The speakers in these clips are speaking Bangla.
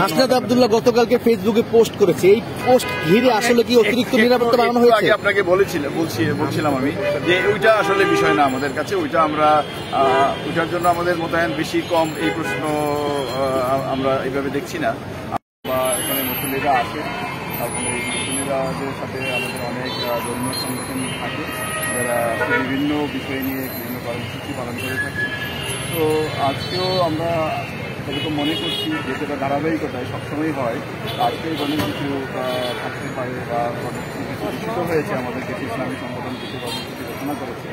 হাসনাত আব্দুল্লাহ গতকালকে ফেসবুকে পোস্ট করেছে, এই পোস্ট ঘিরে আসলে কি অতিরিক্ত নিরাপত্তা বাড়ানো হয়েছে? আপনাকে বলছিলাম আমি যে ওইটা আসলে বিষয় না আমাদের কাছে, ওইটা আমরা ওইটার জন্য আমাদের মোতায়েন বেশি কম এই প্রশ্ন আমরা এইভাবে দেখছি না। বা এখানে মুসলিমরা আছে এবং এই মুসলিমদের সাথে আমাদের অনেক ধর্মীয় সংগঠন থাকে যারা বিভিন্ন বিষয় নিয়ে বিভিন্ন কর্মসূচি পালন করে থাকে। তো আজকেও আমরা এরকম মনে করছি যে সেটা ধারাবাহিকতায় সবসময় হয়। আজকে অনেক কিছু থাকতে পারে বা কর্মসূচি প্রতিষ্ঠিত হয়েছে, আমাদের কিছু ইসলামী সংগঠন কিছু কর্মসূচি ঘোষণা করেছে।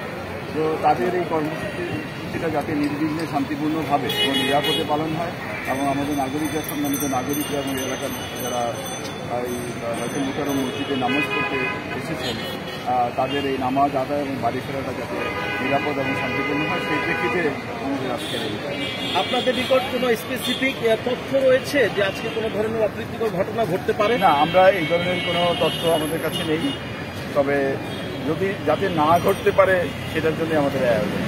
তো তাদের এই কর্মসূচিটা যাতে নির্বিঘ্নে শান্তিপূর্ণভাবে এবং নিরাপদে পালন হয় এবং আমাদের নাগরিকরা, সম্মানিত নাগরিকরা এবং এলাকার যারা এই রাসূল মুকাররম মসজিদে নামাজ পড়তে এসেছেন তাদের এই নামাজ আদায় এবং বাড়ি ফেরাটা যাতে নিরাপদ এবং শান্তিপূর্ণ হয়, সেই প্রেক্ষিতে আমাদের আজকের আপনাদের নিকট কোনো স্পেসিফিক তথ্য রয়েছে যে আজকে কোনো ধরনের অপ্রীতিকর ঘটনা ঘটতে পারে? না, আমরা এই ধরনের কোনো তথ্য আমাদের কাছে নেই, তবে যদি যাতে না ঘটতে পারে সেটার জন্য আমাদের আয়োজন।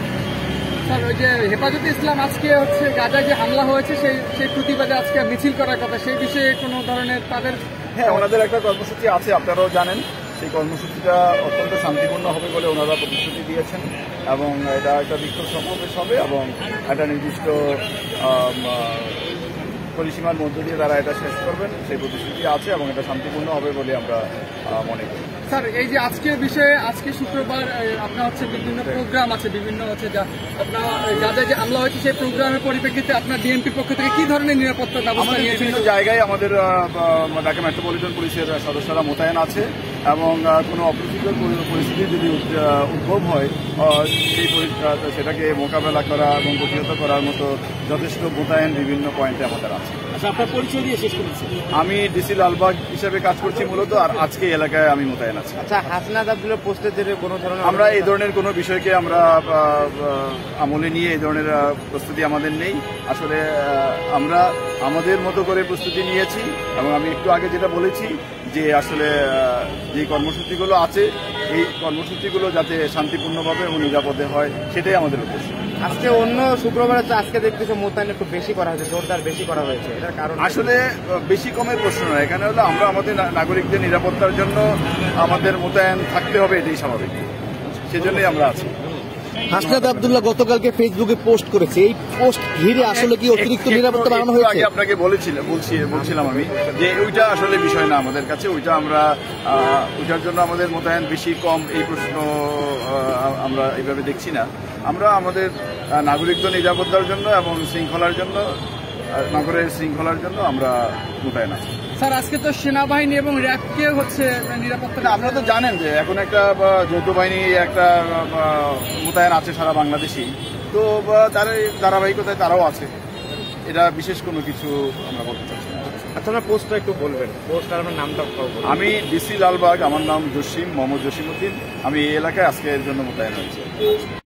স্যার, ওই যে হেফাজতে ইসলাম আজকে হচ্ছে গাজায় যে হামলা হয়েছে সেই প্রতিবাদে আজকে মিছিল করার কথা, সেই বিষয়ে কোনো ধরনের তাদের? হ্যাঁ, ওনাদের একটা কর্মসূচি আছে, আপনারাও জানেন। সেই কর্মসূচিটা অত্যন্ত শান্তিপূর্ণ হবে বলে ওনারা প্রতিশ্রুতি দিয়েছেন এবং এটা একটা বিক্ষোভ সমাবেশ হবে এবং একটা নির্দিষ্ট পরিসীমার মধ্য দিয়ে তারা এটা শেষ করবেন, সেই প্রতিশ্রুতি আছে এবং এটা শান্তিপূর্ণ হবে বলে আমরা মনে করি। স্যার, এই যে আজকের বিষয়ে আজকে শুক্রবার আপনার হচ্ছে বিভিন্ন প্রোগ্রাম আছে, বিভিন্ন হচ্ছে আপনার গাজায় যে হামলা হয়েছে সেই প্রোগ্রামের পরিপ্রেক্ষিতে আপনার ডিএমপি পক্ষ থেকে কি ধরনের নিরাপত্তা ব্যবস্থা নিয়েছেন? বিভিন্ন জায়গায় আমাদের ঢাকা মেট্রোপলিটন পুলিশের সদস্যরা মোতায়েন আছে এবং কোনো অপ্রীতিকর পরিস্থিতি যদি উদ্ভব হয় সেটাকে মোকাবেলা করা এবং প্রতিহত করার মতো যথেষ্ট মোতায়েন বিভিন্ন পয়েন্টে আমাদের আছে। আচ্ছা, আপনার পরিচয় দিয়ে শেষ করেছি। আমি ডিসি লালবাগ হিসেবে কাজ করছি মূলত, আর আজকে এলাকায় আমি মোতায়েন আছি। আচ্ছা, হাসনাত আব্দুল্লাহ পোস্টের জন্য কোনো ধরনের আমরা এই ধরনের কোনো বিষয়কে আমরা আমলে নিয়ে এই ধরনের প্রস্তুতি আমাদের নেই। আসলে আমরা আমাদের মতো করে প্রস্তুতি নিয়েছি এবং আমি একটু আগে যেটা বলেছি যে আসলে যে কর্মসূচিগুলো আছে এই কর্মসূচিগুলো যাতে শান্তিপূর্ণভাবে এবং নিরাপদে হয় সেটাই আমাদের উদ্দেশ্য। আজকে অন্য শুক্রবার আজকে দেখতেছে মোতায়েন একটু বেশি করা হয়েছে, জোরদার বেশি করা হয়েছে, এটার কারণ? আসলে বেশি কমের প্রশ্ন নয়, এখানে হলো আমরা আমাদের নাগরিকদের নিরাপত্তার জন্য আমাদের মোতায়েন থাকতে হবে, এটাই স্বাভাবিক, সেজন্যই আমরা আছি। হাসনাত আব্দুল্লাহ গতকালকে ফেসবুকে পোস্ট করেছে, এই পোস্ট ঘিরে আসলে কি অতিরিক্ত নিরাপত্তা বাড়ানো হয়েছে? আপনাকে বলছিলাম আমি যে ওইটা আসলে বিষয় না আমাদের কাছে, ওইটা আমরা ওইটার জন্য আমাদের মোতায়েন বেশি কম এই প্রশ্ন আমরা এইভাবে দেখছি না। আমরা আমাদের নাগরিকদের নিরাপত্তার জন্য এবং শৃঙ্খলার জন্য, নগরের শৃঙ্খলার জন্য আমরা মোতায়েন আছি। স্যার, আজকে তো সেনাবাহিনী এবং র্যাবকে হচ্ছে নিরাপত্তা, আপনারা তো জানেন যে এখন একটা যৌথ বাহিনী একটা মোতায়েন আছে সারা বাংলাদেশি, তো তার ধারাবাহিকতায় তারাও আছে, এটা বিশেষ কোনো কিছু আমরা বলতে চাচ্ছি না। আচ্ছা, আপনার পোস্টটা একটু বলবেন, পোস্ট আর আপনার নামটা? আমি ডিসি লালবাগ, আমার নাম মোহাম্মদ জসিম উদ্দিন। আমি এই এলাকায় আজকে এর জন্য মোতায়েন হয়েছি।